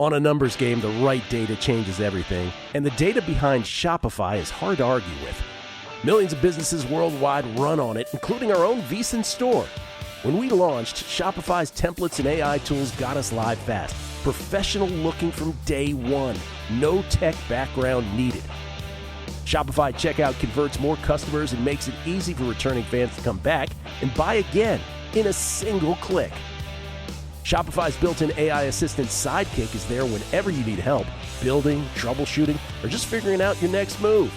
On a numbers game, the right data changes everything, and the data behind Shopify is hard to argue with. Millions of businesses worldwide run on it, including our own VSiN store. When we launched, Shopify's templates and AI tools got us live fast. Professional looking from day one. No tech background needed. Shopify checkout converts more customers and makes it easy for returning fans to come back and buy again in a single click. Shopify's built-in AI assistant Sidekick is there whenever you need help, building, troubleshooting, or just figuring out your next move.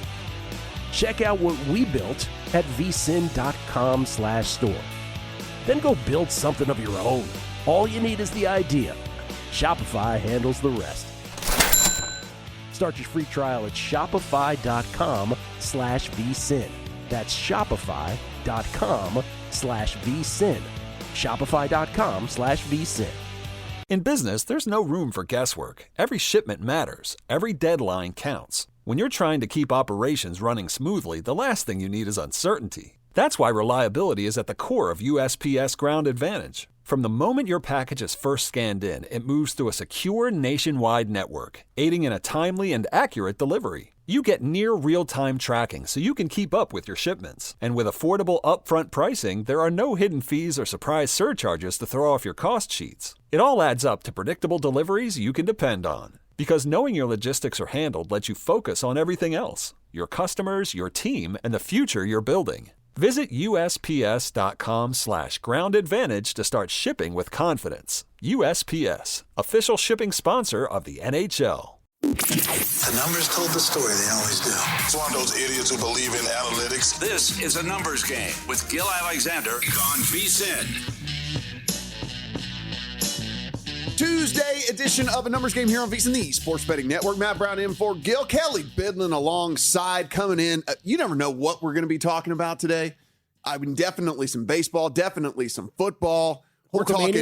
Check out what we built at vsin.com/store. Then go build something of your own. All you need is the idea. Shopify handles the rest. Start your free trial at shopify.com/vsin. That's shopify.com/vsin. Shopify.com/vsin. In business, there's no room for guesswork. Every shipment matters. Every deadline counts. When you're trying to keep operations running smoothly, the last thing you need is uncertainty. That's why reliability is at the core of USPS Ground Advantage. From the moment your package is first scanned in, it moves through a secure nationwide network, aiding in a timely and accurate delivery. You get near real-time tracking so you can keep up with your shipments. And with affordable upfront pricing, there are no hidden fees or surprise surcharges to throw off your cost sheets. It all adds up to predictable deliveries you can depend on. Because knowing your logistics are handled lets you focus on everything else: your customers, your team, and the future you're building. Visit USPS.com/Ground Advantage to start shipping with confidence. USPS, official shipping sponsor of the NHL. The numbers told the story, they always do. It's one of those idiots who believe in analytics. This is a numbers game with Gil Alexander on VSiN. Tuesday edition of a numbers game here on VSiN, the Sports Betting Network. Matt Brown in for Gil. Kelley Bydlon alongside coming in. You never know what we're going to be talking about today. I mean, definitely some baseball, definitely some football. We're talking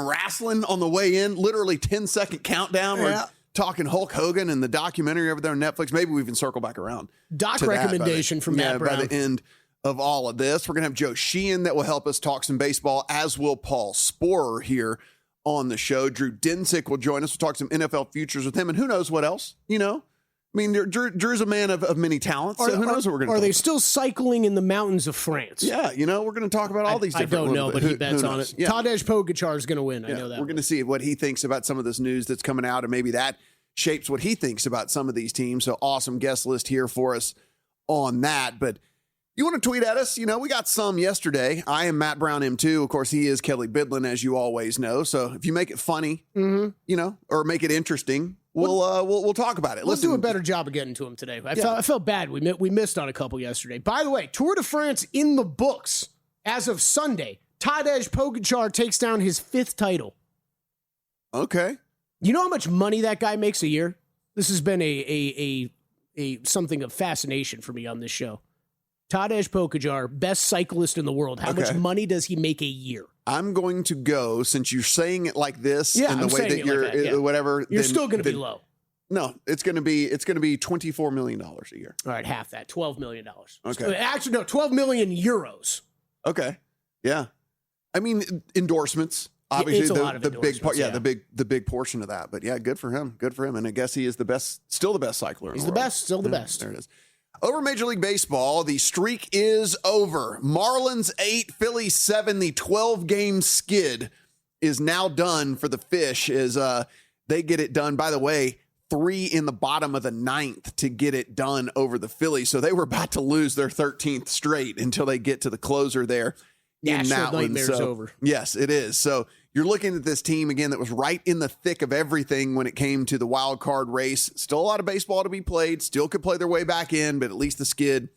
wrestling on the way in, literally 10-second countdown. Yeah. We're talking Hulk Hogan and the documentary over there on Netflix. Maybe we even circle back around. Doc recommendation from Matt Brown. By the end of all of this, we're going to have Joe Sheehan that will help us talk some baseball, as will Paul Sporer here on the show. Drew Dinsick will join us. We'll talk some NFL futures with him, and who knows what else, you know? I mean, Drew's a man of many talents, so who knows what we're going to talk about. Are they still cycling in the mountains of France? Yeah, you know, we're going to talk about all these different... I don't know, but he bets on it. Yeah. Tadej Pogacar is going to win. I know that. We're going to see what he thinks about some of this news that's coming out, and maybe that shapes what he thinks about some of these teams. So awesome guest list here for us on that. But you want to tweet at us? You know, we got some yesterday. I am Matt Brown M2. Of course, he is Kelley Bydlon, as you always know. So if you make it funny, you know, or make it interesting, we'll talk about it. Let's do a better job of getting to him today. I felt bad. We missed on a couple yesterday. By the way, Tour de France in the books as of Sunday. Tadej Pogacar takes down his 5th title. Okay. You know how much money that guy makes a year? This has been a something of fascination for me on this show. Tadej Pogacar, best cyclist in the world. How much money does he make a year? I'm going to go, since you're saying it like this, and the way that you're, whatever. You're still going to be low. No, it's going to be $24 million a year. All right, half that, $12 million. Okay. Actually, no, 12 million euros. Okay. Yeah. I mean, endorsements. Obviously, it's a lot of the big part, the big portion of that. But yeah, good for him. Good for him. And I guess he is still the best cycler. He's the best, still the best. There it is. Over Major League Baseball, the streak is over. Marlins 8, Phillies 7. The 12-game skid is now done for the Fish as they get it done. By the way, 3 in the bottom of the 9th to get it done over the Phillies. So they were about to lose their 13th straight until they get to the closer there. National nightmare's over. Yes, it is. So you're looking at this team, again, that was right in the thick of everything when it came to the wild card race. Still a lot of baseball to be played. Still could play their way back in, but at least the skid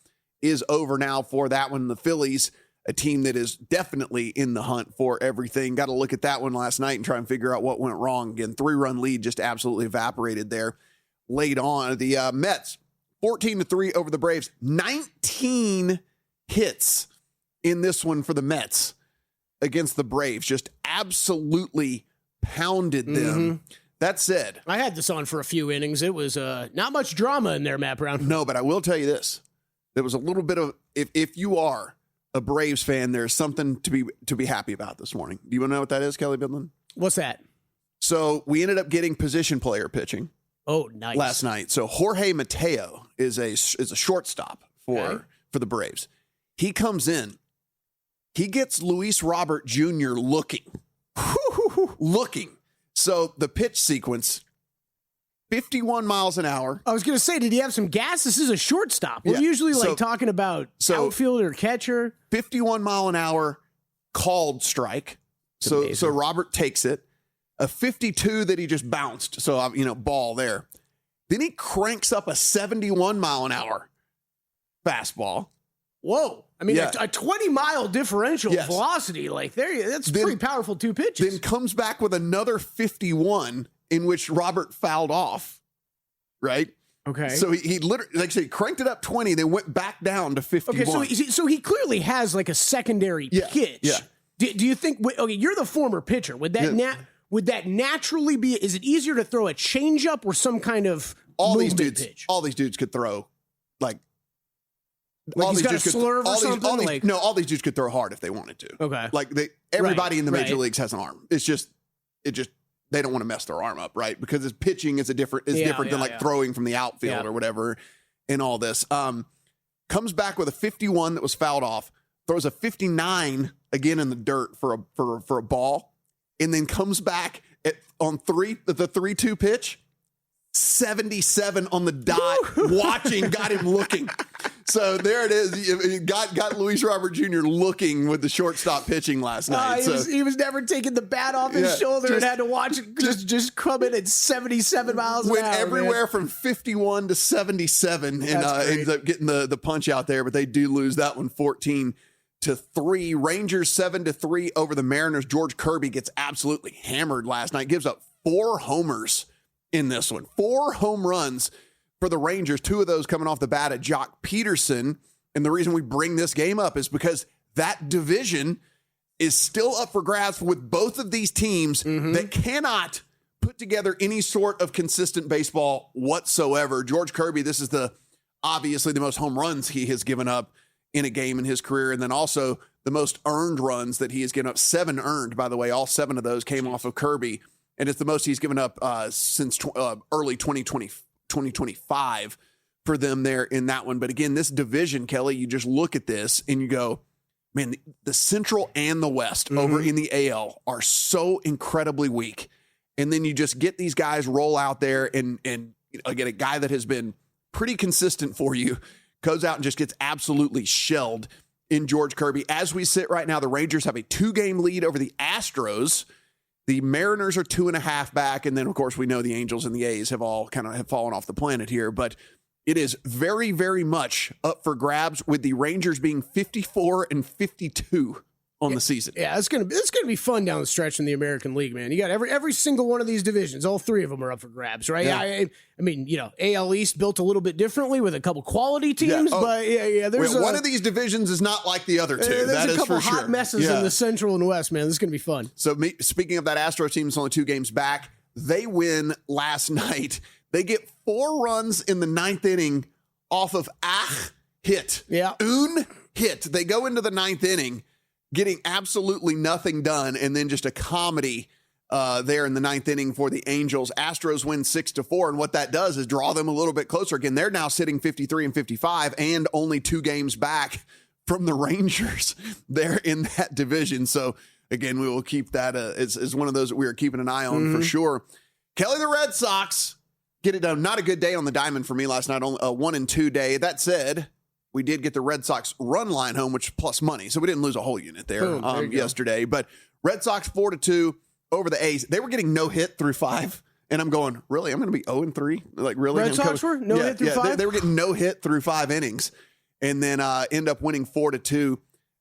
is over now for that one. The Phillies, a team that is definitely in the hunt for everything. Got to look at that one last night and try and figure out what went wrong. Again, 3-run lead just absolutely evaporated there late on. The Mets, 14-3 over the Braves. 19 hits in this one for the Mets against the Braves. Just absolutely pounded them. Mm-hmm. That said, I had this on for a few innings. It was not much drama in there, Matt Brown. No, but I will tell you this. There was a little bit of, if you are a Braves fan, there's something to be happy about this morning. Do you want to know what that is, Kelley Bydlon? What's that? So we ended up getting position player pitching. Oh, nice. Last night. So Jorge Mateo is a shortstop for the Braves. He comes in. He gets Luis Robert Jr. looking. So the pitch sequence, 51 miles an hour. I was going to say, did he have some gas? This is a shortstop. We're usually talking about outfielder, catcher. 51 mile an hour called strike. So Robert takes it. A 52 that he just bounced. So, ball there. Then he cranks up a 71 mile an hour fastball. Whoa. I mean, a 20-mile differential velocity. That's pretty powerful 2 pitches. Then comes back with another 51 in which Robert fouled off. Right? Okay. So he literally, he cranked it up 20, then went back down to 51. Okay, so he clearly has a secondary pitch. Yeah. Do you think, you're the former pitcher. Would that naturally be, is it easier to throw a changeup or some kind of pitch? All these dudes could throw, he's got a slurve or something? All these dudes could throw hard if they wanted to. Okay. Everybody in the major leagues has an arm. It's just, they don't want to mess their arm up, right? Because his pitching is different than throwing from the outfield or whatever and all this. Comes back with a 51 that was fouled off, throws a 59 again in the dirt for a ball, and then comes back on the 3-2 pitch, 77 on the dot, watching, got him looking. So there it is. Got Luis Robert Jr. looking with the shortstop pitching last night. He was never taking the bat off his shoulder and had to watch it just come in at 77 miles an hour. Went everywhere from 51 to 77 and ends up getting the punch out there, but they do lose that one 14-3. Rangers 7-3 over the Mariners. George Kirby gets absolutely hammered last night. Gives up 4 homers in this one. 4 home runs for the Rangers. 2 of those coming off the bat at Jock Peterson. And the reason we bring this game up is because that division is still up for grabs with both of these teams that cannot put together any sort of consistent baseball whatsoever. George Kirby, this is obviously the most home runs he has given up in a game in his career. And then also the most earned runs that he has given up. 7 earned, by the way. All 7 of those came off of Kirby. And it's the most he's given up since early 2025 for them there in that one. But again, this division, Kelly, you just look at this and you go, man, the Central and the West over in the AL are so incredibly weak. And then you just get these guys roll out there and again, a guy that has been pretty consistent for you goes out and just gets absolutely shelled in George Kirby. As we sit right now, the Rangers have a 2-game lead over the Astros. The Mariners are 2.5 back. And then, of course, we know the Angels and the A's have all have fallen off the planet here. But it is very, very much up for grabs with the Rangers being 54-52 on the season. Yeah, it's gonna be fun down the stretch in the American League, man. You got every single one of these divisions. All 3 of them are up for grabs, right? Yeah. I mean, AL East built a little bit differently with a couple quality teams, but there's one of these divisions is not like the other 2. That is for sure. There's a couple hot messes in the Central and West, man. This is gonna be fun. So speaking of that Astros team, it's only 2 games back. They win last night. They get 4 runs in the 9th inning off of hit. Yeah. Hit. They go into the 9th inning getting absolutely nothing done, and then just a comedy there in the 9th inning for the Angels. Astros win 6-4, and what that does is draw them a little bit closer. Again, they're now sitting 53-55 and only 2 games back from the Rangers there in that division. So, again, we will keep that as one of those that we are keeping an eye on for sure. Kelly, the Red Sox get it done. Not a good day on the diamond for me last night, only a 1-2 day. That said, we did get the Red Sox run line home, which plus money. So we didn't lose a whole unit there yesterday. But Red Sox 4-2 over the A's. They were getting no hit through 5. And I'm going, really? I'm going to be 0-3? Like, really? Red Sox were no hit through 5? They were getting no hit through 5 innings. And then end up winning 4-2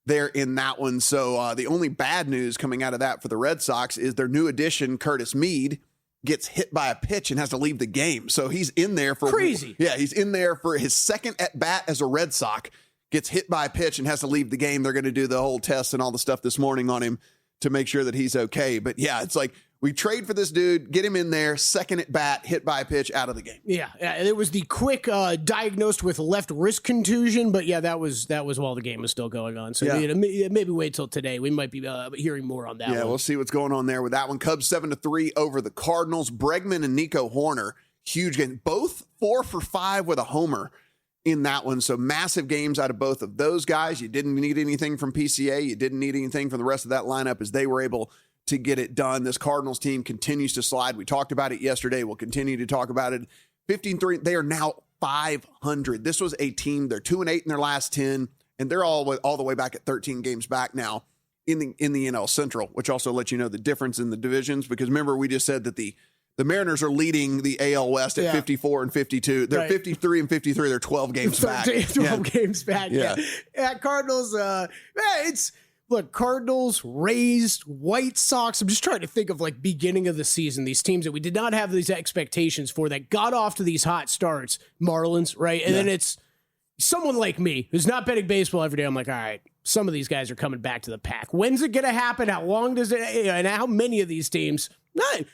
there in that one. So the only bad news coming out of that for the Red Sox is their new addition, Curtis Mead, gets hit by a pitch and has to leave the game. So he's in there for crazy. Yeah, he's in there for his second at bat as a Red Sox, gets hit by a pitch and has to leave the game. They're going to do the whole test and all the stuff this morning on him to make sure that he's okay. But yeah, it's like We trade for this dude, get him in there, second at bat, hit by a pitch, out of the game. Yeah, it was the quick diagnosed with left wrist contusion, but yeah, that was while the game was still going on. So maybe wait till today. We might be hearing more on that one. Yeah, we'll see what's going on there with that one. Cubs 7-3 over the Cardinals. Bregman and Nico Horner, huge game. Both 4 for 5 with a homer in that one. So massive games out of both of those guys. You didn't need anything from PCA. You didn't need anything from the rest of that lineup as they were able to get it done. This Cardinals team continues to slide. We talked about it yesterday. We'll continue to talk about it. 15-3. They are now 500. This was a team. They're 2-8 in their last 10, and they're all the way back at 13 games back now in the NL Central, which also lets you know the difference in the divisions. Because remember, we just said that the Mariners are leading the AL West at 54 and 52. They're 53 and 53. They're 12 games back. 12 games back. Yeah. Cardinals. Look, Cardinals, Rays, White Sox. I'm just trying to think of like beginning of the season, these teams that we did not have these expectations for that got off to these hot starts. Marlins, right? And then it's someone like me who's not betting baseball every day. I'm like, all right, some of these guys are coming back to the pack. When's it going to happen? How long does it? And how many of these teams?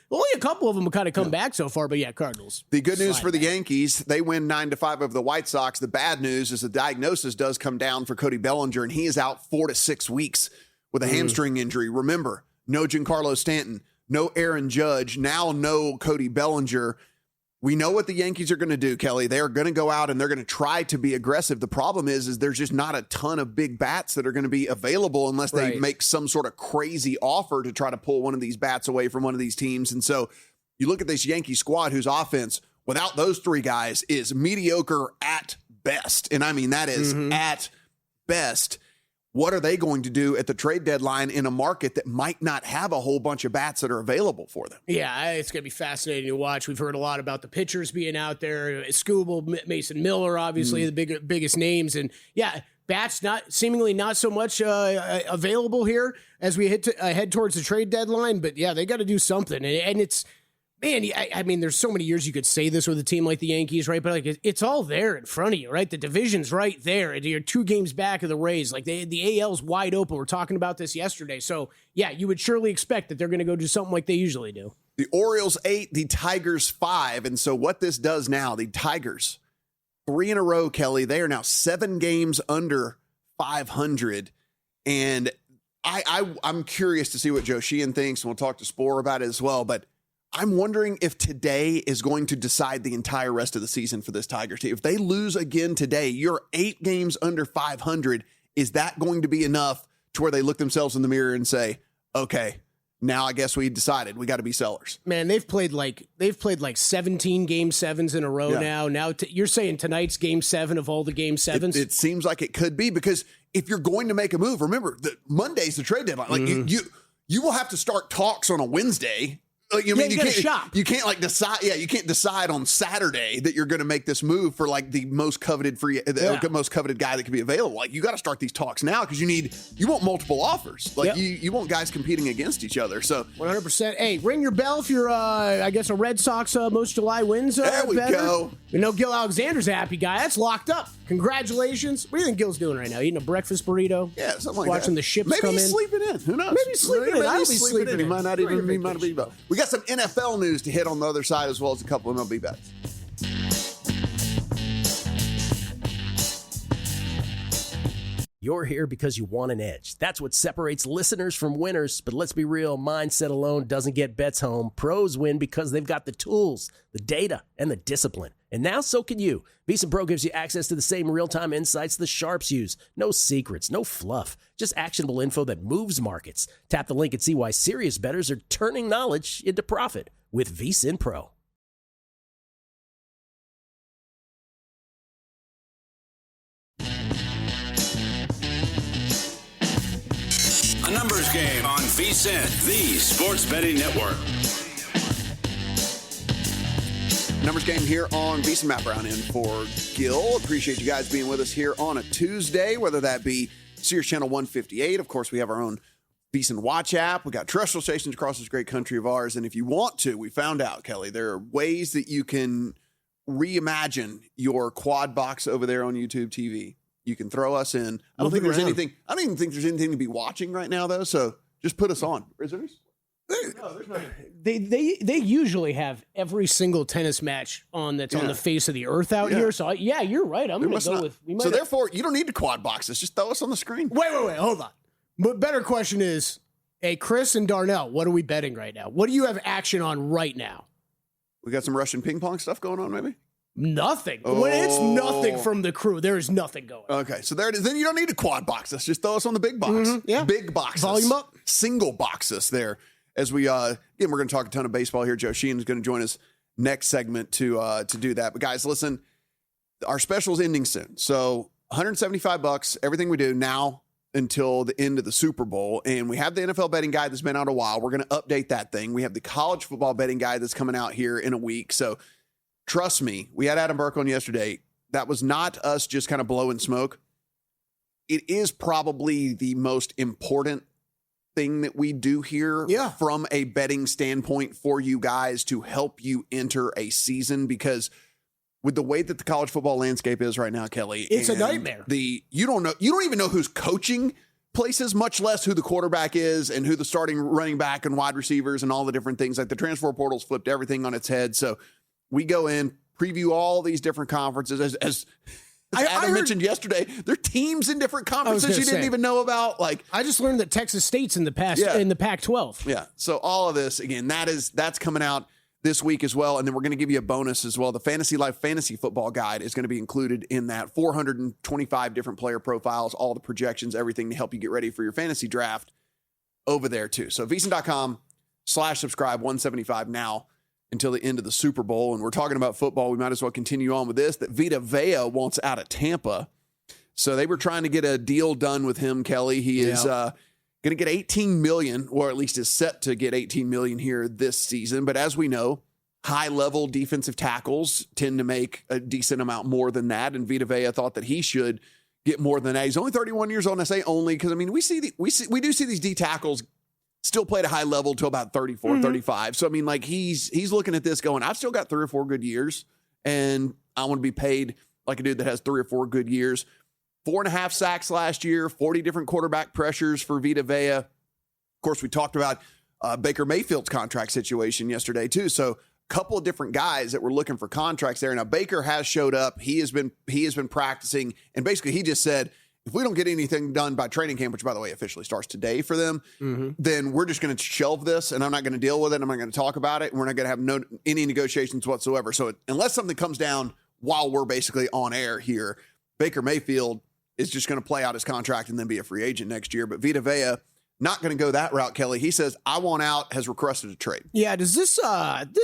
Only a couple of them have kind of come back so far, but Cardinals. The good news for the Yankees, they win 9-5 over the White Sox. The bad news is the diagnosis does come down for Cody Bellinger, and he is out 4 to 6 weeks with a hamstring injury. Remember, no Giancarlo Stanton, no Aaron Judge, now no Cody Bellinger. We know what the Yankees are going to do, Kelly. They're going to go out and they're going to try to be aggressive. The problem is there's just not a ton of big bats that are going to be available unless they make some sort of crazy offer to try to pull one of these bats away from one of these teams. And so you look at this Yankee squad whose offense, without those three guys, is mediocre at best. And I mean, that is at best. What are they going to do at the trade deadline in a market that might not have a whole bunch of bats that are available for them? Yeah, it's going to be fascinating to watch. We've heard a lot about the pitchers being out there. Scooble, Mason Miller, obviously the biggest names. And bats seemingly not so much available here as we head towards the trade deadline. But they got to do something. And it's, man, I mean, there's so many years you could say this with a team like the Yankees, right? But like it's all there in front of you, right? The division's right there. And you're 2 games back of the Rays. Like the AL's wide open. We're talking about this yesterday. So you would surely expect that they're going to go do something like they usually do. The Orioles 8, the Tigers 5. And so what this does now, the Tigers 3 in a row, Kelly, they are now 7 games under 500. And I'm curious to see what Joe Sheehan thinks. And we'll talk to Sporer about it as well. But I'm wondering if today is going to decide the entire rest of the season for this Tigers team. If they lose again today, you're 8 games under 500. Is that going to be enough to where they look themselves in the mirror and say, okay, now I guess we decided we got to be sellers? Man, they've played like 17 game 7s in a row now. Now you're saying tonight's game 7 of all the game 7s? It seems like it could be, because if you're going to make a move, remember that Monday's the trade deadline. Like you will have to start talks on a Wednesday. You can't like decide. Yeah, you can't decide on Saturday that you're going to make this move for like the most coveted most coveted guy that can be available. Like you got to start these talks now because you want multiple offers. Like you want guys competing against each other. So 100%. Hey, ring your bell if you're I guess a Red Sox most July wins. There we go. You know Gil Alexander's a happy guy. That's locked up. Congratulations. What do you think Gil's doing right now? Eating a breakfast burrito? Yeah, something like watching that. the ships maybe come in. Maybe he's sleeping in. Who knows? Maybe he's sleeping in. I'll be sleeping in. He might not even be. We got some NFL news to hit on the other side, as well as a couple of MLB bets. You're here because you want an edge. That's what separates listeners from winners. But let's be real, mindset alone doesn't get bets home. Pros win because they've got the tools, the data, and the discipline. And now so can you. VEASAN Pro gives you access to the same real-time insights the sharps use. No secrets, no fluff, just actionable info that moves markets. Tap the link and see why serious bettors are turning knowledge into profit with VEASAN Pro. A numbers game on VEASAN, the sports betting network. Numbers game here on VEASAN. Matt Brown in for Gil. Appreciate you guys being with us here on a Tuesday, whether that be Sirius Channel 158. Of course, we have our own VEASAN Watch app. We got terrestrial stations across this great country of ours. And if you want to, we found out, Kelly, there are ways that you can reimagine your quad box over there on YouTube TV. You can throw us in. I don't even think there's anything to be watching right now, though. So just put us on. Is there? They usually have every single tennis match on that's on the face of the earth out here. So you're right. I'm going to go with. So therefore, you don't need to quad box this. Just throw us on the screen. Wait, hold on. But better question is, hey, Chris and Darnell, what are we betting right now? What do you have action on right now? We got some Russian ping pong stuff going on, maybe. Nothing. When it's nothing from the crew, there is nothing going on. Okay, so there it is. Then you don't need to quad box us. Just throw us on the big box. Yeah. Big boxes. Volume up. Single box us there. As we, again, we're going to talk a ton of baseball here. Joe Sheehan is going to join us next segment to do that. But guys, listen, our special is ending soon. So $175, everything we do now until the end of the Super Bowl. And we have the NFL betting guide that's been out a while. We're going to update that thing. We have the college football betting guide that's coming out here in a week. So trust me, we had Adam Burke on yesterday. That was not us just kind of blowing smoke. It is probably the most important thing that we do here from a betting standpoint for you guys to help you enter a season, because with the way that the college football landscape is right now, Kelly, it's a nightmare. You don't even know who's coaching places, much less who the quarterback is and who the starting running back and wide receivers and all the different things. Like the transfer portal's flipped everything on its head. So we go in, preview all these different conferences. As Adam mentioned yesterday, there are teams in different conferences you didn't even know about. Like, I just learned that Texas State's in the Pac-12. Yeah. So all of this, again, that's coming out this week as well. And then we're going to give you a bonus as well. The Fantasy Life Fantasy Football Guide is going to be included in that. 425 different player profiles, all the projections, everything to help you get ready for your fantasy draft over there too. So VSiN.com/subscribe, $175 now until the end of the Super Bowl. And we're talking about football. We might as well continue on with this, that Vita Vea wants out of Tampa. So they were trying to get a deal done with him, Kelly. He is going to get $18 million, or at least is set to get $18 million here this season. But as we know, high-level defensive tackles tend to make a decent amount more than that. And Vita Vea thought that he should get more than that. He's only 31 years old, and I say only because, I mean, we do see these D tackles still play at a high level till about 34, 35. So, I mean, like, he's looking at this going, I've still got 3 or 4 good years, and I want to be paid like a dude that has 3 or 4 good years. 4.5 sacks last year, 40 different quarterback pressures for Vita Vea. Of course, we talked about Baker Mayfield's contract situation yesterday, too. So, a couple of different guys that were looking for contracts there. Now, Baker has showed up. He has been practicing, and basically he just said, if we don't get anything done by training camp, which, by the way, officially starts today for them, then we're just going to shelve this, and I'm not going to deal with it. I'm not going to talk about it, and we're not going to have any negotiations whatsoever. So unless something comes down while we're basically on air here, Baker Mayfield is just going to play out his contract and then be a free agent next year. But Vita Vea, not going to go that route, Kelly. He says, I want out, has requested a trade. Yeah, does this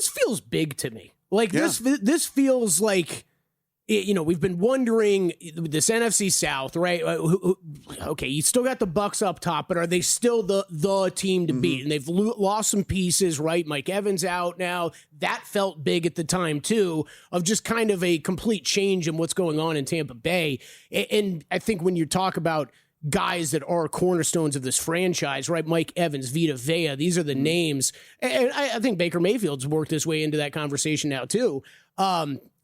feels big to me. Like, this feels like, you know, we've been wondering, this NFC South, right? Okay, you still got the Bucs up top, but are they still the team to beat? And they've lost some pieces, right? Mike Evans out now. That felt big at the time, too, of just kind of a complete change in what's going on in Tampa Bay. And I think when you talk about guys that are cornerstones of this franchise, right? Mike Evans, Vita Vea, these are the names. And I think Baker Mayfield's worked his way into that conversation now, too.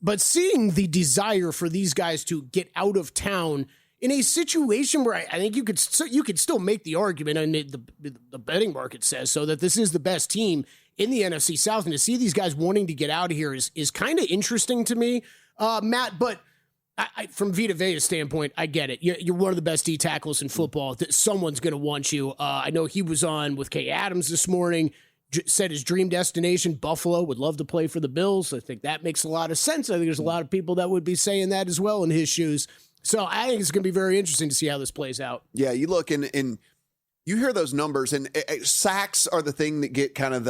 But seeing the desire for these guys to get out of town in a situation where I think you could still make the argument, and the betting market says so, that this is the best team in the NFC South, and to see these guys wanting to get out of here is kind of interesting to me, Matt. But from Vita Vea's standpoint, I get it. You're one of the best D tackles in football. Someone's going to want you. I know he was on with Kay Adams this morning. Said his dream destination, Buffalo, would love to play for the Bills. I think that makes a lot of sense. I think there's a lot of people that would be saying that as well in his shoes. So I think it's going to be very interesting to see how this plays out. Yeah, you look and you hear those numbers, and sacks are the thing that get kind of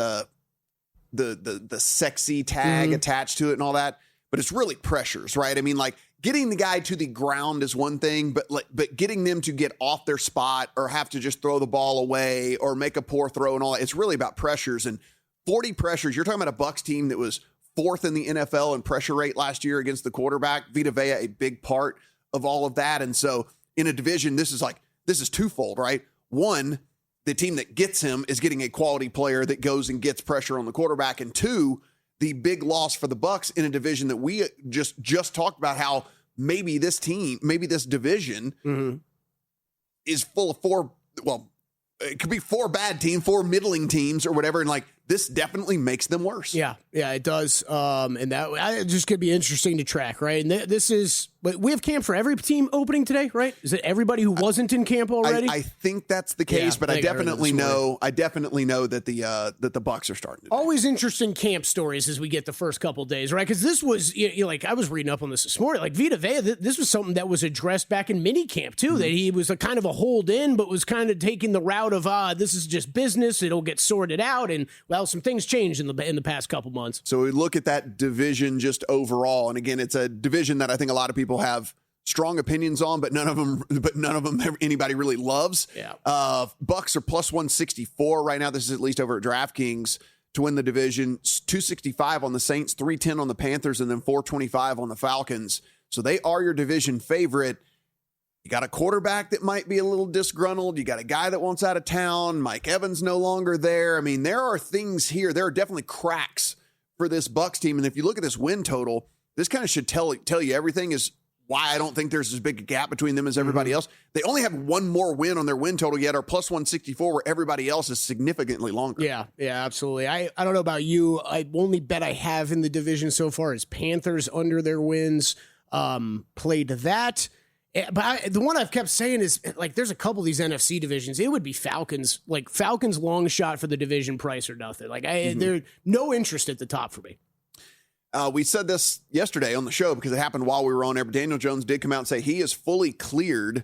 the sexy tag attached to it and all that. But it's really pressures, right? I mean, like, getting the guy to the ground is one thing, but getting them to get off their spot or have to just throw the ball away or make a poor throw and all that, it's really about pressures. And 40 pressures, you're talking about a Bucs team that was 4th in the NFL in pressure rate last year against the quarterback. Vita Vea, a big part of all of that. And so in a division, this is twofold, right? One, the team that gets him is getting a quality player that goes and gets pressure on the quarterback. And two, the big loss for the Bucs in a division that we just talked about, how maybe this division is full of it could be 4 bad teams, 4 middling teams or whatever. And like, this definitely makes them worse. Yeah, it does. And that it just could be interesting to track, right? And but we have camp for every team opening today, right? Is it everybody who wasn't in camp already? I think that's the case, but I definitely know that the Bucs are starting today. Always interesting camp stories as we get the first couple days, right? Because this was, like I was reading up on this morning, like Vita Vea, this was something that was addressed back in mini camp too, that he was a kind of a hold in, but was kind of taking the route of, this is just business. It'll get sorted out. And well, some things changed in the past couple months. So we look at that division just overall. And again, it's a division that I think a lot of people have strong opinions on, but none of them anybody really loves. Yeah. Bucs are plus 164 right now. This is at least over at DraftKings to win the division. 265 on the Saints, 310 on the Panthers, and then 425 on the Falcons. So they are your division favorite. You got a quarterback that might be a little disgruntled. You got a guy that wants out of town. Mike Evans no longer there. I mean, there are things here. There are definitely cracks for this Bucs team. And if you look at this win total, this kind of should tell you everything is why I don't think there's as big a gap between them as everybody else. They only have one more win on their win total yet, or plus 164, where everybody else is significantly longer. Yeah, absolutely. I don't know about you. I only bet I have in the division so far is Panthers under their wins. Played that. But the one I've kept saying is, like, there's a couple of these NFC divisions. It would be Falcons, like Falcons long shot for the division price or nothing. Like, there's no interest at the top for me. We said this yesterday on the show because it happened while we were on air. But Daniel Jones did come out and say he is fully cleared.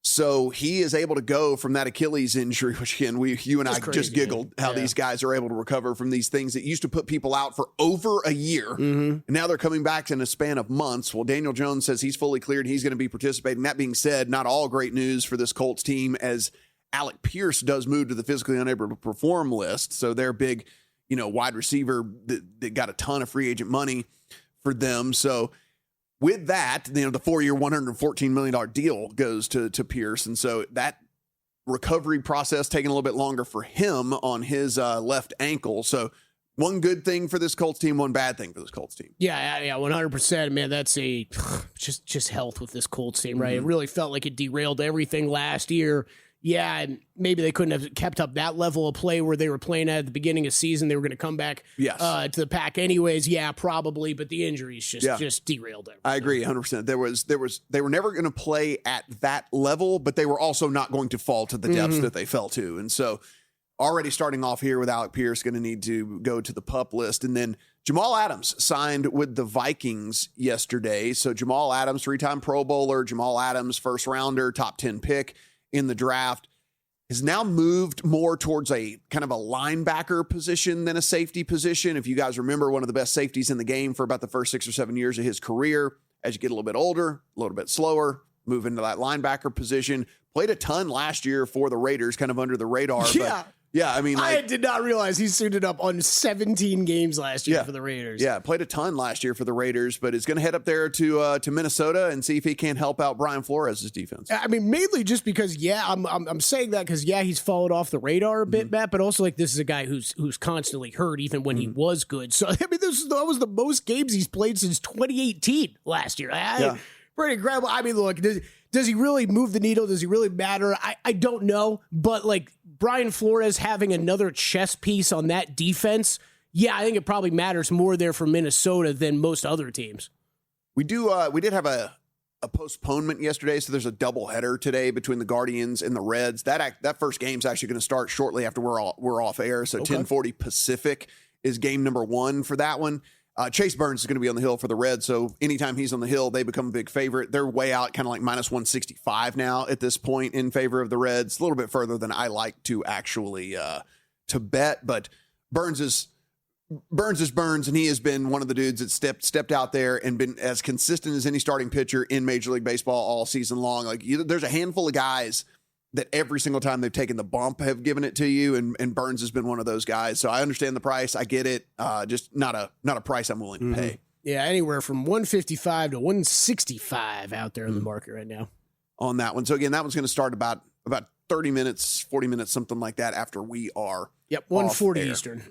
So he is able to go from that Achilles injury, which again, you and I crazy, just giggled how these guys are able to recover from these things that used to put people out for over a year. And now they're coming back in a span of months. Well, Daniel Jones says he's fully cleared. He's going to be participating. That being said, not all great news for this Colts team as Alec Pierce does move to the physically unable to perform list. So their big, wide receiver that got a ton of free agent money for them. So with that, the 4-year, $114 million deal goes to Pierce. And so that recovery process taking a little bit longer for him on his left ankle. So one good thing for this Colts team, one bad thing for this Colts team. Yeah, 100%. Man, that's just health with this Colts team, right? It really felt like it derailed everything last year. Yeah, and maybe they couldn't have kept up that level of play where they were playing at the beginning of season. They were going to come back to the pack anyways. Yeah, probably, but the injuries just derailed everything. I agree 100%. They were never going to play at that level, but they were also not going to fall to the depths that they fell to. And so already starting off here with Alec Pierce going to need to go to the PUP list. And then Jamal Adams signed with the Vikings yesterday. So Jamal Adams, 3-time Pro Bowler, Jamal Adams, first rounder, top 10 pick in the draft, has now moved more towards a kind of a linebacker position than a safety position. If you guys remember, one of the best safeties in the game for about the first 6 or 7 years of his career. As you get a little bit older, a little bit slower, move into that linebacker position. Played a ton last year for the Raiders, kind of under the radar. Yeah. Yeah, I mean, I did not realize he suited up on 17 games last year for the Raiders. Yeah, played a ton last year for the Raiders, but is going to head up there to Minnesota and see if he can help out Brian Flores' defense. I mean, mainly just because, I'm saying that because, he's followed off the radar a bit, Matt, but also like this is a guy who's constantly hurt even when he was good. So, I mean, that was the most games he's played since 2018 last year. Pretty incredible. I mean, look, does he really move the needle? Does he really matter? I don't know, but like Brian Flores having another chess piece on that defense, I think it probably matters more there for Minnesota than most other teams. We did have a postponement yesterday, so there's a doubleheader today between the Guardians and the Reds. That first game's actually going to start shortly after we're off air. So 10:40 Pacific is game number 1 for that one. Chase Burns is going to be on the hill for the Reds, so anytime he's on the hill, they become a big favorite. They're way out, kind of like minus 165 now at this point in favor of the Reds. A little bit further than I like to actually to bet, but Burns is Burns, and he has been one of the dudes that stepped out there and been as consistent as any starting pitcher in Major League Baseball all season long. Like there's a handful of guys that every single time they've taken the bump have given it to you, and Burns has been one of those guys. So I understand the price. I get it. Just not a price I'm willing to pay. Yeah, anywhere from 155 to 165 out there in the market right now. On that one. So again, that one's going to start about 30 minutes, 40 minutes, something like that after we are 1:40 Eastern.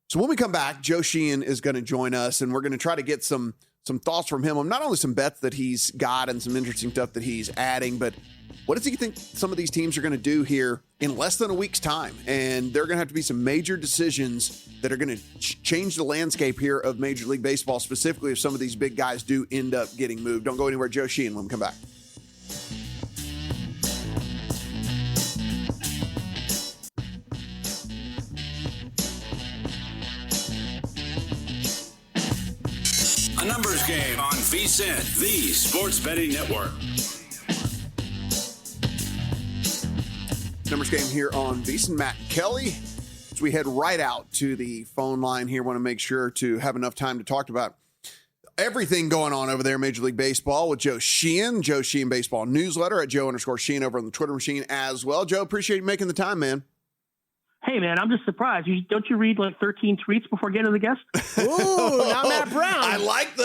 So when we come back, Joe Sheehan is going to join us, and we're going to try to get some some thoughts from him on not only some bets that he's got and some interesting stuff that he's adding, but what does he think some of these teams are going to do here in less than a week's time? And there are going to have to be some major decisions that are going to change the landscape here of Major League Baseball, specifically if some of these big guys do end up getting moved. Don't go anywhere. Joe Sheehan when we come back. A numbers game on VSiN, the sports betting network. Numbers game here on VSiN. Matt and Kelley. As we head right out to the phone line here, want to make sure to have enough time to talk about everything going on over there in Major League Baseball with Joe Sheehan, Joe Sheehan Baseball Newsletter at Joe_Sheehan over on the Twitter machine as well. Joe, appreciate you making the time, man. Hey, man, I'm just surprised. Don't you read like 13 tweets before getting to the guest? Ooh, now Matt Brown. I like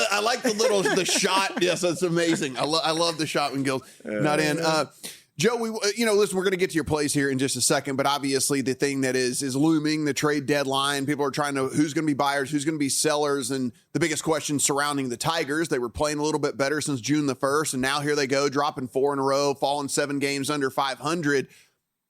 the little the shot. Yes, that's amazing. I love the shot when Gil's not in. Joe, listen, we're going to get to your plays here in just a second, but obviously the thing that is looming, the trade deadline, people are trying to know who's going to be buyers, who's going to be sellers, and the biggest question surrounding the Tigers. They were playing a little bit better since June the 1st, and now here they go, dropping 4 in a row, falling 7 games under 500.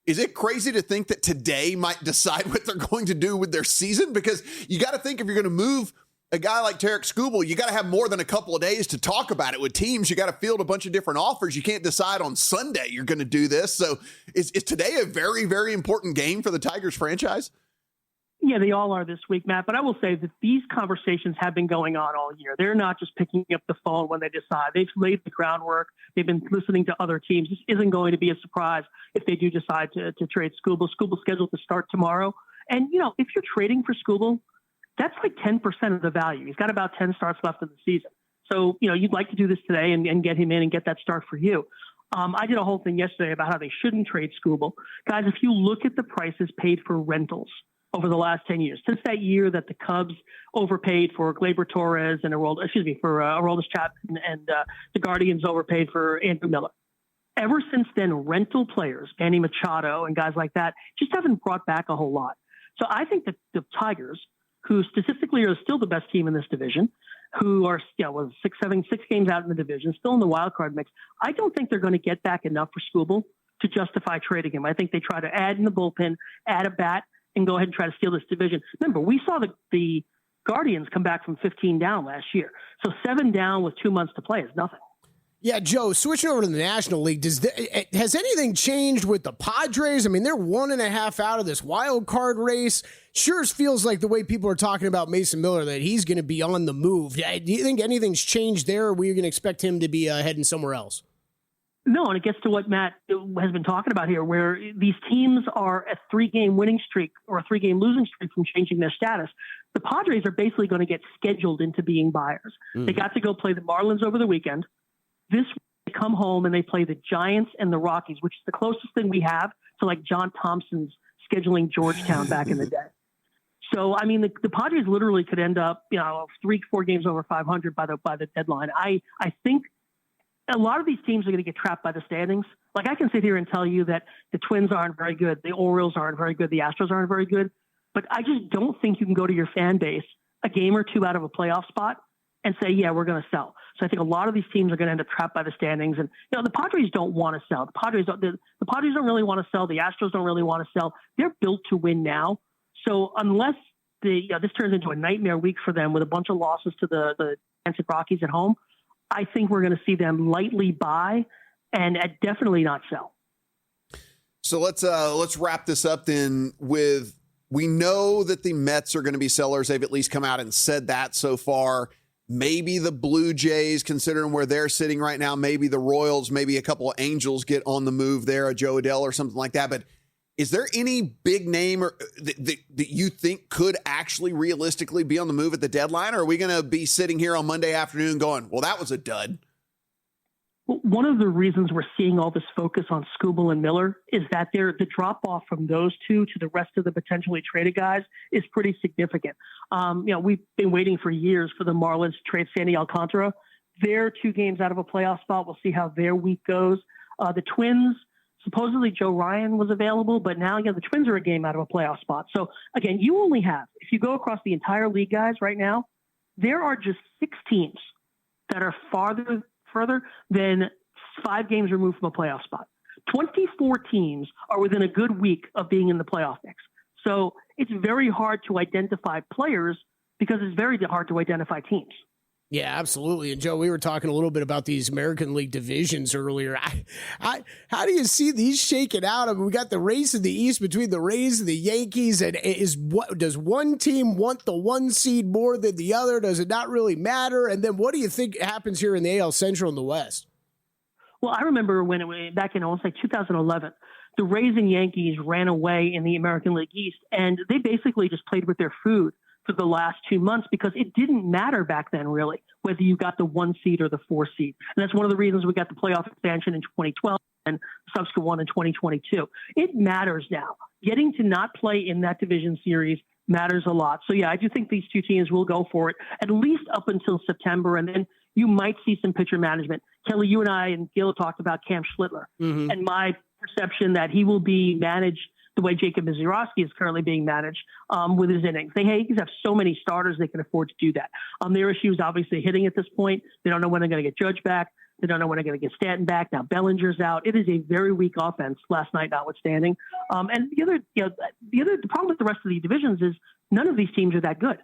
Is it crazy to think that today might decide what they're going to do with their season? Because you got to think if you're going to move a guy like Tarek Skubal, you got to have more than a couple of days to talk about it with teams. You got to field a bunch of different offers. You can't decide on Sunday you're going to do this. So is today a very, very important game for the Tigers franchise? Yeah, they all are this week, Matt. But I will say that these conversations have been going on all year. They're not just picking up the phone when they decide. They've laid the groundwork. They've been listening to other teams. This isn't going to be a surprise if they do decide to trade Skubal. Skubal's scheduled to start tomorrow. And, if you're trading for Skubal, that's like 10% of the value. He's got about 10 starts left in the season. So, you'd like to do this today and get him in and get that start for you. I did a whole thing yesterday about how they shouldn't trade Skubal. Guys, if you look at the prices paid for rentals over the last 10 years, since that year that the Cubs overpaid for Gleyber Torres and Aroldis Chapman, and the Guardians overpaid for Andrew Miller. Ever since then, rental players, Manny Machado and guys like that, just haven't brought back a whole lot. So I think that the Tigers, who statistically are still the best team in this division, who are 6 games out in the division, still in the wild card mix, I don't think they're going to get back enough for Skubal to justify trading him. I think they try to add in the bullpen, add a bat, and go ahead and try to steal this division. Remember, we saw the Guardians come back from 15 down last year. So 7 down with 2 months to play is nothing. Yeah, Joe, switching over to the National League, has anything changed with the Padres? I mean, they're 1.5 out of this wild card race. Sure feels like the way people are talking about Mason Miller, that he's going to be on the move. Do you think anything's changed there, or are we going to expect him to be heading somewhere else? No, and it gets to what Matt has been talking about here, where these teams are a 3-game winning streak or a 3-game losing streak from changing their status. The Padres are basically going to get scheduled into being buyers. They got to go play the Marlins over the weekend. This week they come home and they play the Giants and the Rockies, which is the closest thing we have to like John Thompson's scheduling Georgetown back in the day. So, I mean, the Padres literally could end up, 3-4 games over 500 by the deadline. I think a lot of these teams are going to get trapped by the standings. Like, I can sit here and tell you that the Twins aren't very good, the Orioles aren't very good, the Astros aren't very good, but I just don't think you can go to your fan base a game or two out of a playoff spot and say, yeah, we're going to sell. So I think a lot of these teams are going to end up trapped by the standings. And, the Padres don't want to sell. The Padres don't really want to sell. The Astros don't really want to sell. They're built to win now. So unless this turns into a nightmare week for them with a bunch of losses to the Giants and Rockies at home, I think we're going to see them lightly buy and definitely not sell. So let's wrap this up then with, we know that the Mets are going to be sellers. They've at least come out and said that so far. Maybe the Blue Jays, considering where they're sitting right now, maybe the Royals, maybe a couple of Angels get on the move there, a Joe Adell or something like that. But is there any big name or that you think could actually realistically be on the move at the deadline? Or are we going to be sitting here on Monday afternoon going, well, that was a dud? Well, one of the reasons we're seeing all this focus on Skubal and Miller is that the drop-off from those two to the rest of the potentially traded guys is pretty significant. We've been waiting for years for the Marlins to trade Sandy Alcantara. They're 2 games out of a playoff spot. We'll see how their week goes. The Twins, supposedly Joe Ryan was available, but now the Twins are a game out of a playoff spot. So, again, you only have, if you go across the entire league, guys, right now, there are just 6 teams that are further than 5 games removed from a playoff spot. 24 teams are within a good week of being in the playoff mix. So it's very hard to identify players because it's very hard to identify teams. Yeah, absolutely. And Joe, we were talking a little bit about these American League divisions earlier. How do you see these shaking out? I mean, we got the race in the East between the Rays and the Yankees. And does one team want the 1 seed more than the other? Does it not really matter? And then what do you think happens here in the AL Central and the West? Well, I remember when back in, I want to say 2011, the Rays and Yankees ran away in the American League East, and they basically just played with their food for the last 2 months because it didn't matter back then, really, whether you got the 1 seed or the 4 seed. And that's one of the reasons we got the playoff expansion in 2012 and the subsequent one in 2022. It matters now. Getting to not play in that division series matters a lot. So, yeah, I do think these 2 teams will go for it at least up until September, and then you might see some pitcher management. Kelly, you and I and Gil talked about Cam Schlittler, and my perception that he will be managed the way Jacob Misiorowski is currently being managed with his innings. They have so many starters they can afford to do that. Their issue is obviously hitting at this point. They don't know when they're going to get Judge back. They don't know when they're going to get Stanton back. Now Bellinger's out. It is a very weak offense last night, notwithstanding. And the problem with the rest of the divisions is none of these teams are that good.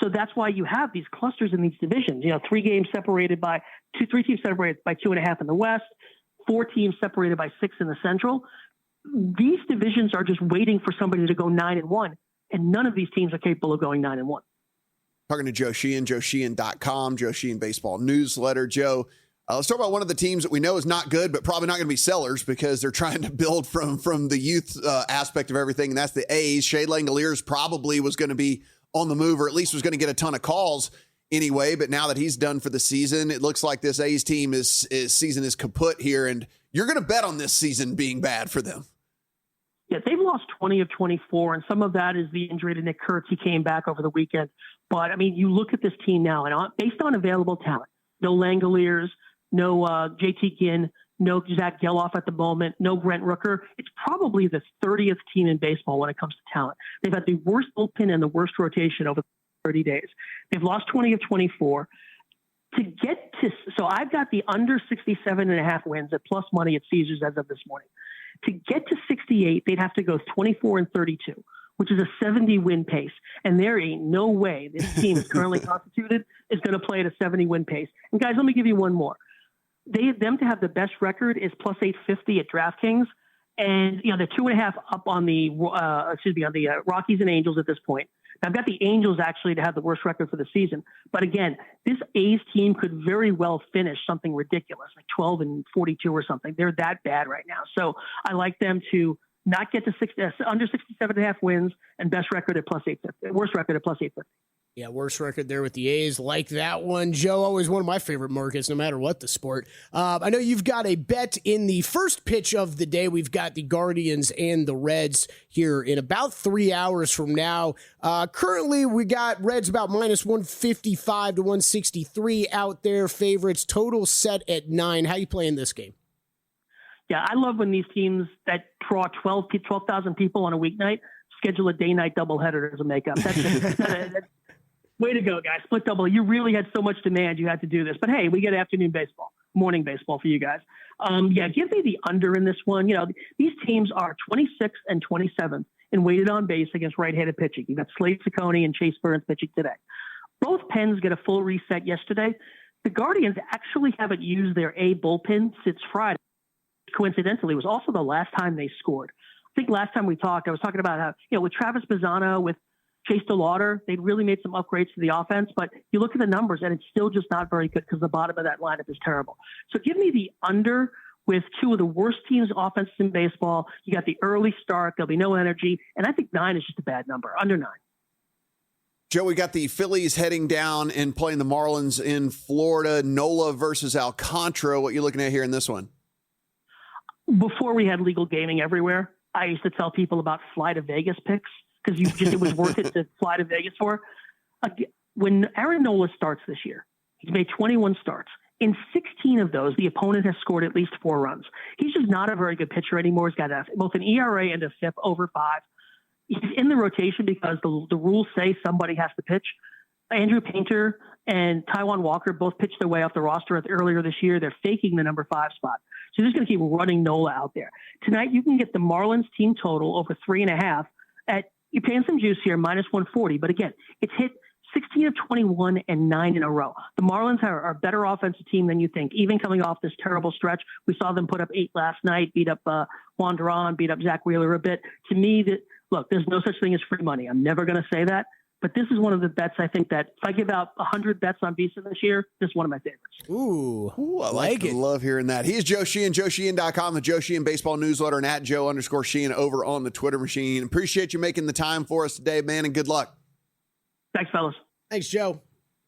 So that's why you have these clusters in these divisions. 3 teams separated by 2.5 in the West, 4 teams separated by 6 in the Central. These divisions are just waiting for somebody to go 9-1, and none of these teams are capable of going 9-1. Talking to Joe Sheehan, joesheehan.com, Joe Sheehan Baseball Newsletter. Joe, let's talk about one of the teams that we know is not good, but probably not going to be sellers because they're trying to build from the youth aspect of everything, and that's the A's. Shea Langoliers probably was going to be on the move, or at least was going to get a ton of calls anyway, but now that he's done for the season, it looks like this A's team season is kaput here, and you're going to bet on this season being bad for them. Yeah, they've lost 20 of 24, and some of that is the injury to Nick Kurtz. He came back over the weekend. But, I mean, you look at this team now, and based on available talent, no Langoliers, no JT Ginn, no Zach Geloff at the moment, no Brent Rooker. It's probably the 30th team in baseball when it comes to talent. They've had the worst bullpen and the worst rotation over 30 days. They've lost 20 of 24. So I've got the under 67.5 wins at plus money at Caesars as of this morning. To get to 68, they'd have to go 24-32, which is a 70-win pace. And there ain't no way this team is currently constituted is going to play at a 70-win pace. And guys, let me give you one more. Them to have the best record is plus 850 at DraftKings. And, they're 2.5 up on the Rockies and Angels at this point. Now, I've got the Angels actually to have the worst record for the season. But again, this A's team could very well finish something ridiculous, like 12-42 or something. They're that bad right now. So I like them to not get to under 67.5 wins and best record at plus 850, worst record at plus 850. Yeah, worst record there with the A's. Like that one. Joe, always one of my favorite markets, no matter what the sport. I know you've got a bet in the first pitch of the day. We've got the Guardians and the Reds here in about 3 hours from now. Currently, we got Reds about minus 155 to 163 out there. Favorites, total set at 9. How you playing this game? Yeah, I love when these teams that draw 12,000 people on a weeknight schedule a day-night doubleheader as a makeup. That's way to go, guys. Split double. You really had so much demand you had to do this. But, hey, we get afternoon baseball, morning baseball for you guys. Give me the under in this one. These teams are 26th and 27th in weighted on base against right-handed pitching. You got Slade Ciccone and Chase Burns pitching today. Both pens get a full reset yesterday. The Guardians actually haven't used their A bullpen since Friday. Coincidentally, it was also the last time they scored. I think last time we talked, I was talking about how, with Travis Bazzano, with Chase DeLauder, they'd really made some upgrades to the offense, but you look at the numbers and it's still just not very good because the bottom of that lineup is terrible. So give me the under with 2 of the worst teams' offenses in baseball. You got the early start. There'll be no energy. And I think 9 is just a bad number, under 9. Joe, we got the Phillies heading down and playing the Marlins in Florida. Nola versus Alcantara. What are you looking at here in this one? Before we had legal gaming everywhere, I used to tell people about fly to Vegas picks because it was worth it to fly to Vegas for. When Aaron Nola starts this year, he's made 21 starts. In 16 of those, the opponent has scored at least 4 runs. He's just not a very good pitcher anymore. He's got both an ERA and a FIP over 5. He's in the rotation because the rules say somebody has to pitch. Andrew Painter and Taijuan Walker both pitched their way off the roster earlier this year. They're faking the number 5 spot. So they're just going to keep running Nola out there. Tonight, you can get the Marlins team total over 3.5 at, you're paying some juice here, minus 140. But again, it's hit 16 of 21 and 9 in a row. The Marlins are a better offensive team than you think, even coming off this terrible stretch. We saw them put up 8 last night, beat up Juan Duran, beat up Zach Wheeler a bit. To me, look, there's no such thing as free money. I'm never going to say that. But this is one of the bets I think that if I give out 100 bets on VSiN this year, this is one of my favorites. Ooh, I like it. Love hearing that. He is Joe Sheehan, JoeSheehan.com, the Joe Sheehan Baseball Newsletter, and at Joe_Sheehan over on the Twitter machine. Appreciate you making the time for us today, man, and good luck. Thanks, fellas. Thanks, Joe.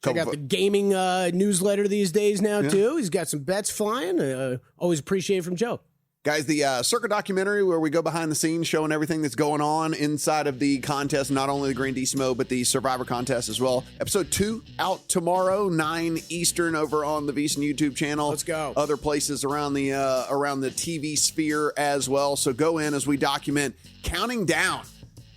Check out the gaming newsletter these days now, too. He's got some bets flying. Always appreciate it from Joe. Guys, the Circa documentary where we go behind the scenes showing everything that's going on inside of the contest, not only the Grandissimo, but the Survivor contest as well. Episode 2 out tomorrow, 9 Eastern over on the VSiN YouTube channel. Let's go. Other places around the TV sphere as well. So go in as we document counting down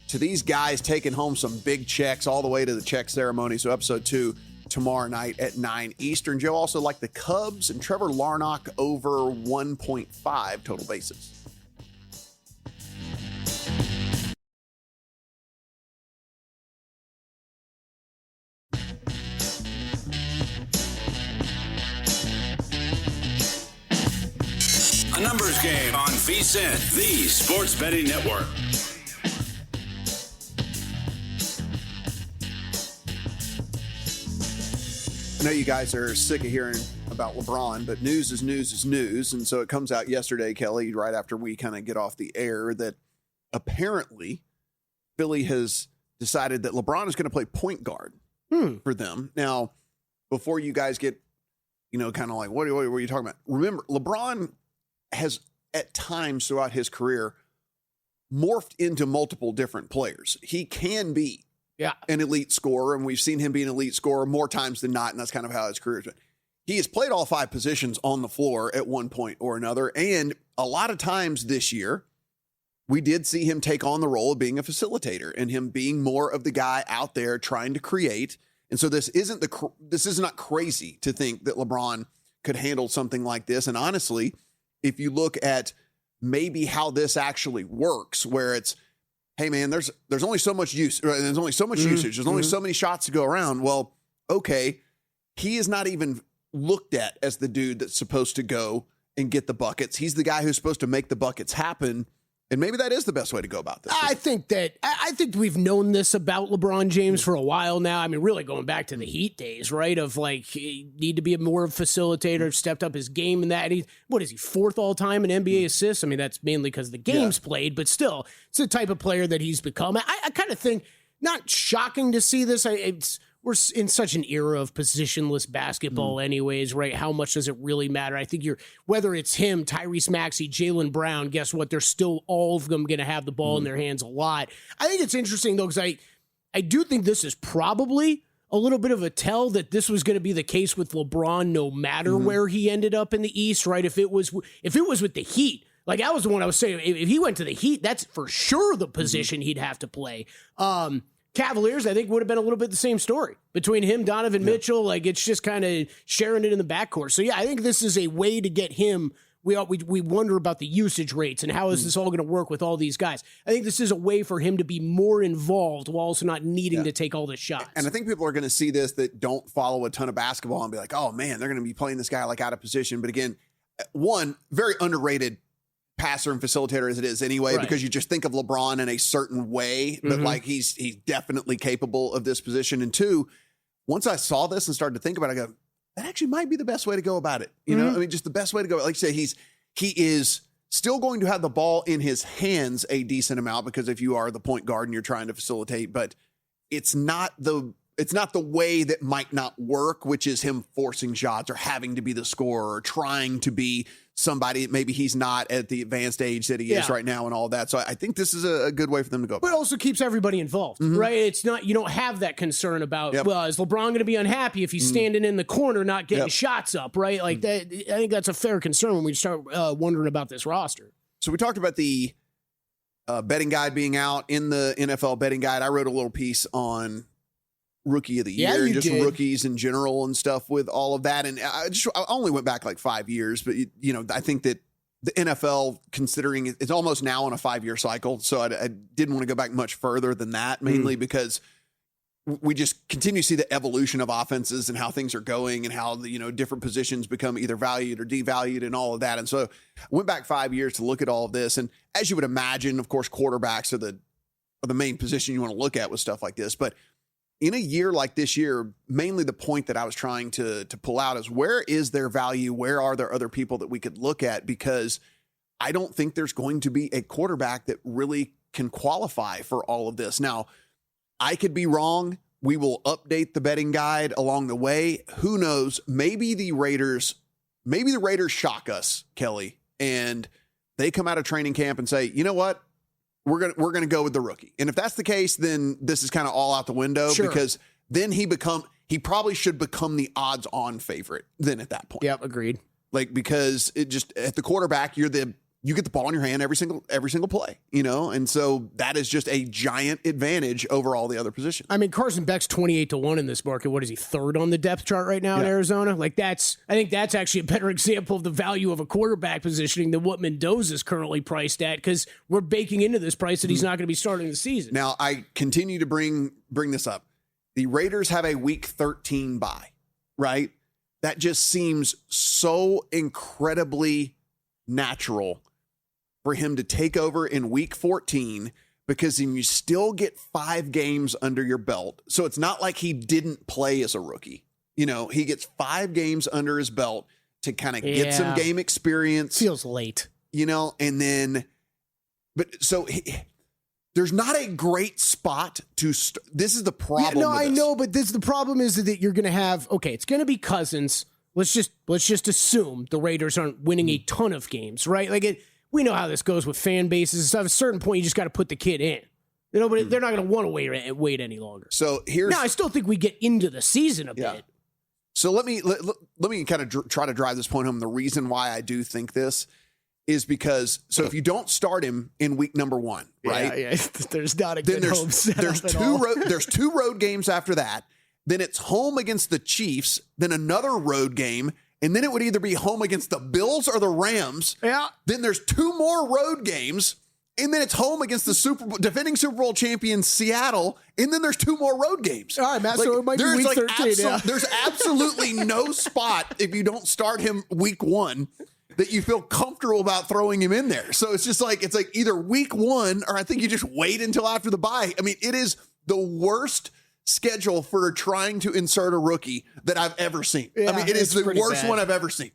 to these guys taking home some big checks all the way to the check ceremony. So episode 2 tomorrow night at 9 Eastern. Joe also liked the Cubs and Trevor Larnach over 1.5 total bases. A numbers game on VSiN, the sports betting network. I know you guys are sick of hearing about LeBron, but news is news is news. And so it comes out yesterday, Kelly, right after we kind of get off the air, that apparently Philly has decided that LeBron is going to play point guard for them. Now, before you guys get, kind of like, what are you talking about? Remember, LeBron has at times throughout his career morphed into multiple different players. He can be an elite scorer, and we've seen him be an elite scorer more times than not, and that's kind of how his career's been. He has played all 5 positions on the floor at one point or another, and a lot of times this year, we did see him take on the role of being a facilitator and him being more of the guy out there trying to create. And so this is not crazy to think that LeBron could handle something like this. And honestly, if you look at maybe how this actually works, where it's, hey man, there's only so much use. There's only so much usage. There's only so many shots to go around. Well, okay, he is not even looked at as the dude that's supposed to go and get the buckets. He's the guy who's supposed to make the buckets happen. And maybe that is the best way to go about this. I think we've known this about LeBron James for a while now. I mean, really going back to the Heat days, right? Of like, he need to be more of a facilitator, stepped up his game in that. What is he, 4th all time in NBA assists? I mean, that's mainly because the game's played, but still, it's the type of player that he's become. I kind of think, not shocking to see this. We're in such an era of positionless basketball anyways, right? How much does it really matter? I think whether it's him, Tyrese Maxey, Jaylen Brown, guess what? They're still all of them going to have the ball in their hands a lot. I think it's interesting, though, because I do think this is probably a little bit of a tell that this was going to be the case with LeBron no matter where he ended up in the East, right? If it was with the Heat, like that was the one I was saying, if he went to the Heat, that's for sure the position he'd have to play. Cavaliers, I think, would have been a little bit the same story between him, Donovan Mitchell. Like, it's just kind of sharing it in the backcourt. So, yeah, I think this is a way to get him. We wonder about the usage rates and how is this all going to work with all these guys. I think this is a way for him to be more involved while also not needing to take all the shots. And I think people are going to see this that don't follow a ton of basketball and be like, oh, man, they're going to be playing this guy like out of position. But again, one, very underrated passer and facilitator as it is anyway, because you just think of LeBron in a certain way, but like he's definitely capable of this position. And 2, once I saw this and started to think about it, I go, that actually might be the best way to go about it. You know, I mean, just the best way to go. Like you say, he is still going to have the ball in his hands a decent amount, because if you are the point guard and you're trying to facilitate, but it's not the way that might not work, which is him forcing shots or having to be the scorer or trying to be somebody that maybe he's not at the advanced age that he is right now and all that. So I think this is a good way for them to go. But it also keeps everybody involved, right? It's not, you don't have that concern about, well, is LeBron going to be unhappy if he's standing in the corner not getting shots up, right? Like that. I think that's a fair concern when we start wondering about this roster. So we talked about the betting guide being out in the NFL betting guide. I wrote a little piece on rookie of the Yeah, year, you and just did. rookies in general and stuff with all of that. And I only went back like 5 years, but I think that the NFL, considering it's almost now on a 5-year cycle, so I didn't want to go back much further than that, mainly because we just continue to see the evolution of offenses and how things are going and how the different positions become either valued or devalued and all of that. And so I went back 5 years to look at all of this. And as you would imagine, of course, quarterbacks are the main position you want to look at with stuff like this. But in a year like this year, mainly the point that I was trying to pull out is, where is their value? Where are there other people that we could look at? Because I don't think there's going to be a quarterback that really can qualify for all of this. Now, I could be wrong. We will update the betting guide along the way. Who knows? Maybe the Raiders shock us, Kelly, and they come out of training camp and say, you know what? We're gonna go with the rookie. And if that's the case, then this is kind of all out the window, because then he probably should become the odds-on favorite then at that point. Yep, agreed. Like, because it just, at the quarterback, you get the ball in your hand every single play, and so that is just a giant advantage over all the other positions. I mean, Carson Beck's 28-1 in this market. What is he, third on the depth chart right now in Arizona? Like, I think that's actually a better example of the value of a quarterback positioning than what Mendoza is currently priced at, because we're baking into this price that he's not going to be starting the season. Now, I continue to bring this up. The Raiders have a Week 13 bye, right? That just seems so incredibly natural for him to take over in Week 14, because then you still get 5 games under your belt. So it's not like he didn't play as a rookie. He gets 5 games under his belt to kind of get some game experience. Feels late. And then, there's not a great spot to this is the problem. Yeah, no, I know, but the problem is that you're going to have, it's going to be Cousins. Let's just assume the Raiders aren't winning a ton of games, right? Like, we know how this goes with fan bases. So at a certain point, you just got to put the kid in, but they're not going to want to wait any longer. So I still think we get into the season a bit. So let me kind of try to drive this point home. The reason why I do think this is because, so if you don't start him in week number 1, right? Yeah. There's not a good home setup at all. There's 2 road games after that. Then it's home against the Chiefs, then another road game, and then it would either be home against the Bills or the Rams. Yeah. Then there's 2 more road games, and then it's home against the defending Super Bowl champion Seattle, and then there's 2 more road games. All right, Matt, so it might be week 13. There's absolutely no spot, if you don't start him week 1, that you feel comfortable about throwing him in there. So it's like either week 1, or I think you just wait until after the bye. I mean, it is the worst schedule for trying to insert a rookie that I've ever seen. Yeah, I mean, it is the worst bad. one I've ever seen.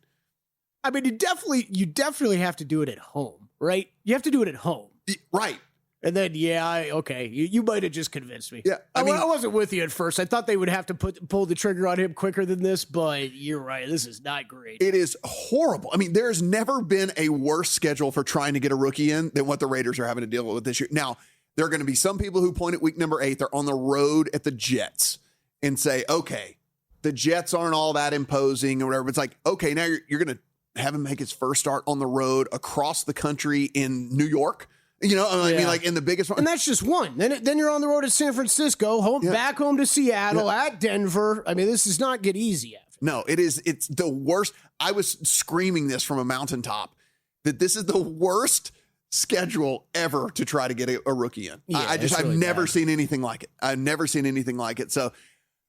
I mean, you definitely have to do it at home, right? You have to do it at home. Right. And then, you might have just convinced me. Yeah, I wasn't with you at first. I thought they would have to pull the trigger on him quicker than this, but you're right. This is not great. It is horrible. I mean, there's never been a worse schedule for trying to get a rookie in than what the Raiders are having to deal with this year. Now, there are going to be some people who point at week number 8. They're on the road at the Jets and say, okay, the Jets aren't all that imposing or whatever. It's like, okay, now you're going to have him make his first start on the road across the country in New York. I mean, like in the biggest one. And that's just one. Then you're on the road at San Francisco, back home to Seattle, at Denver. I mean, this does not get easy after. No, it's the worst. I was screaming this from a mountaintop that this is the worst schedule ever to try to get a rookie in. Yeah, I've never seen anything like it. I've never seen anything like it. So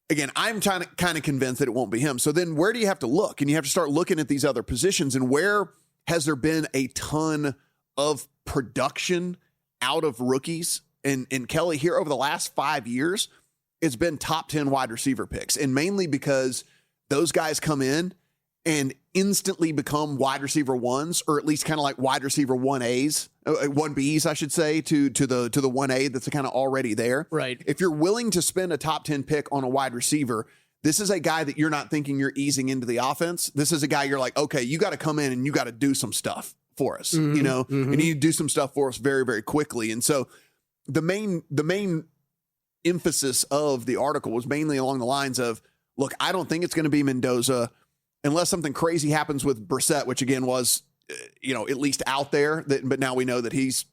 again, I'm kind of convinced that it won't be him. So then where do you have to look? And you have to start looking at these other positions, and where has there been a ton of production out of rookies? And Kelly, here over the last 5 years, it's been top 10 wide receiver picks. And mainly because those guys come in and instantly become wide receiver 1s, or at least kind of like wide receiver 1Bs, I should say, to the 1A that's kind of already there. Right. If you're willing to spend a top 10 pick on a wide receiver, this is a guy that you're not thinking you're easing into the offense. This is a guy you're like, okay, you got to come in and you got to do some stuff for us, and you need to do some stuff for us very, very quickly. And so the main emphasis of the article was mainly along the lines of, look, I don't think it's going to be Mendoza unless something crazy happens with Brissett, which again was, at least out there, but now we know that he's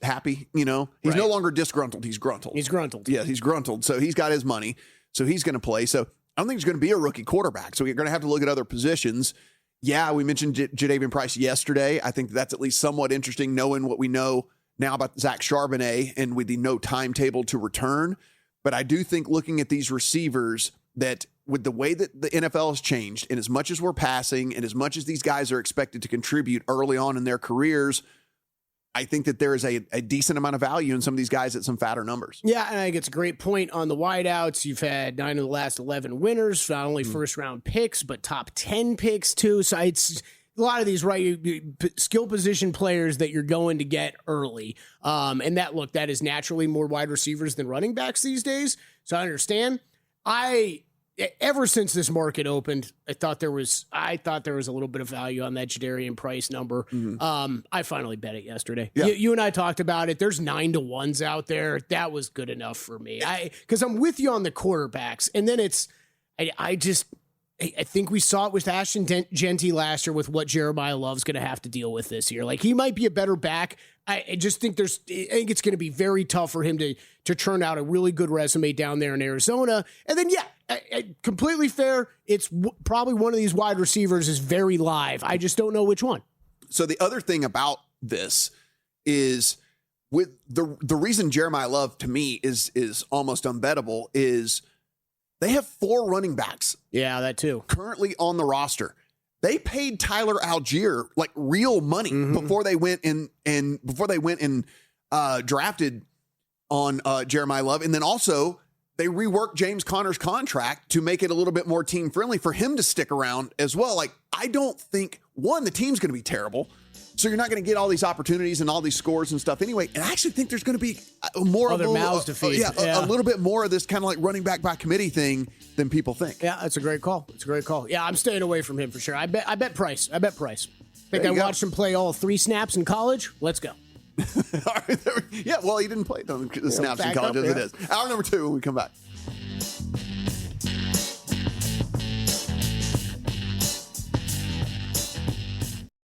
happy, he's no longer disgruntled. He's gruntled. He's gruntled. Yeah, he's gruntled. So he's got his money. So he's going to play. So I don't think there's going to be a rookie quarterback. So we're going to have to look at other positions. Yeah, we mentioned Jadavian Price yesterday. I think that's at least somewhat interesting, knowing what we know now about Zach Charbonnet and with the no timetable to return. But I do think looking at these receivers, that with the way that the NFL has changed, and as much as we're passing and as much as these guys are expected to contribute early on in their careers, I think that there is a decent amount of value in some of these guys at some fatter numbers. Yeah, and I think it's a great point on the wideouts. You've had 9 of the last 11 winners, not only first-round picks, but top 10 picks, too. So it's a lot of these skill position players that you're going to get early. And that is naturally more wide receivers than running backs these days. So I understand. Ever since this market opened, I thought there was a little bit of value on that Jadarian Price number. I finally bet it yesterday. Yeah. You and I talked about it. There's 9-1s out there. That was good enough for me. Because I'm with you on the quarterbacks, and then I think we saw it with Ashton Genty last year with what Jeremiah Love's going to have to deal with this year. Like, he might be a better back. I just think I think it's going to be very tough for him to turn out a really good resume down there in Arizona. And then, completely fair. It's probably one of these wide receivers is very live. I just don't know which one. So the other thing about this is with the reason Jeremiah Love to me is almost unbettable is they have 4 running backs. Yeah, that too. Currently on the roster. They paid Tyler Algier like real money before they went and drafted on Jeremiah Love. And then also they reworked James Conner's contract to make it a little bit more team friendly for him to stick around as well. Like, I don't think the team's going to be terrible. So you're not going to get all these opportunities and all these scores and stuff anyway. And I actually think there's going to be more other mouths to feed. A little bit more of this kind of like running back by committee thing than people think. Yeah, that's a great call. Yeah, I'm staying away from him for sure. I bet Price. Think I watched him play all 3 snaps in college. Let's go. All right, yeah, well, he didn't play the snaps in college as it is. Hour number 2 when we come back.